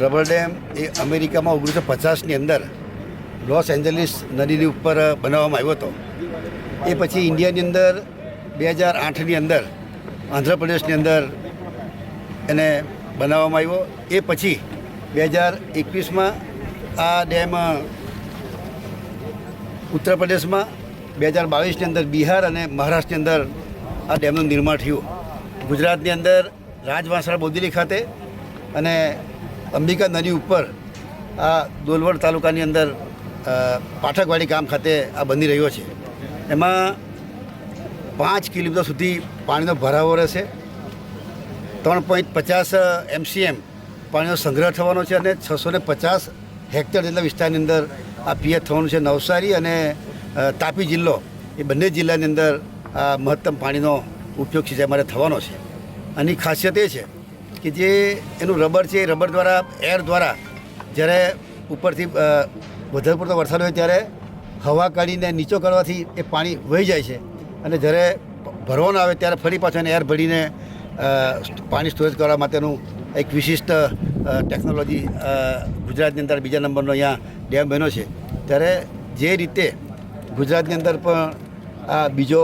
Rubber dam એ અમેરિકામાં 1950ની અંદર Los Angeles નદીની ઉપર બનાવવામાં આવ્યો હતો. એ પછી ઇન્ડિયાની અંદર 2008ની અંદર આંધ્રપ્રદેશની અંદર એને બનાવવામાં આવ્યો. એ પછી 2021માં આ ડેમ ઉત્તર પ્રદેશમાં, 2022ની અંદર બિહાર અને મહારાષ્ટ્રની અંદર આ ડેમનું નિર્માણ થયું. ગુજરાતની અંદર રાજવાંસળા બોદેલી ખાતે અને અંબિકા નદી ઉપર આ ડોલવડ તાલુકાની અંદર પાઠકવાડી ગામ ખાતે આ બની રહ્યો છે. એમાં 5 કિલોમીટર સુધી પાણીનો ભરાવો રહેશે. 3.50 MCM પાણીનો સંગ્રહ થવાનો છે અને 650 હેક્ટર જેટલા વિસ્તારની અંદર આ પિયત થવાનું છે. નવસારી અને તાપી જિલ્લો એ બંને જિલ્લાની અંદર આ મહત્તમ પાણીનો ઉપયોગ સિંચાઈ માટે થવાનો છે. આની ખાસિયત એ છે કે જે એનું રબર છે એ રબર દ્વારા, એર દ્વારા જ્યારે ઉપરથી વધારે પડતો વરસાદ હોય ત્યારે હવા કાઢીને નીચો કરવાથી એ પાણી વહી જાય છે અને જ્યારે ભરવાનું આવે ત્યારે ફરી પાછું એને એર ભરીને પાણી સ્ટોરેજ કરવા માટેનું એક વિશિષ્ટ ટેકનોલોજી ગુજરાતની અંદર બીજા નંબરનો અહીંયા ડેમ બન્યો છે. ત્યારે જે રીતે ગુજરાતની અંદર પણ આ બીજો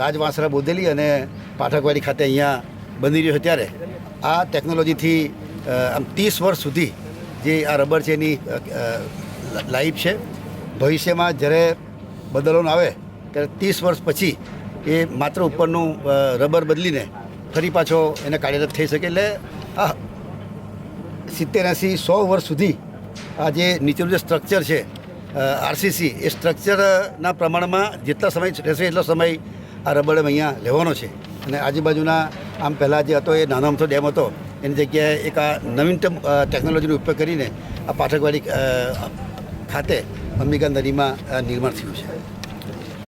રાજવાંસળા બોદેલી અને પાઠકવાડી ખાતે અહીંયા બની રહ્યો છે, ત્યારે આ ટેકનોલોજીથી આમ 30 વર્ષ સુધી જે આ રબર છે એની લાઈફ છે. ભવિષ્યમાં જ્યારે બદલવાનું આવે ત્યારે 30 વર્ષ પછી એ માત્ર ઉપરનું રબર બદલીને ફરી પાછો એને કાર્યરત થઈ શકે. એટલે આ 70, 80, 100 વર્ષ સુધી આ જે નીચેનું જે સ્ટ્રક્ચર છે RCC, એ સ્ટ્રક્ચરના પ્રમાણમાં જેટલા સમય રહેશે એટલો સમય આ રબર ડેમ અહીંયા લેવાનો છે. અને આજુબાજુના આમ પહેલાં જે હતો એ નાનો અમથો ડેમ હતો એની જગ્યાએ એક આ નવીનતમ ટેકનોલોજીનો ઉપયોગ કરીને આ પાઠકવાડી ખાતે અંબિકા નદીમાં નિર્માણ થયું છે.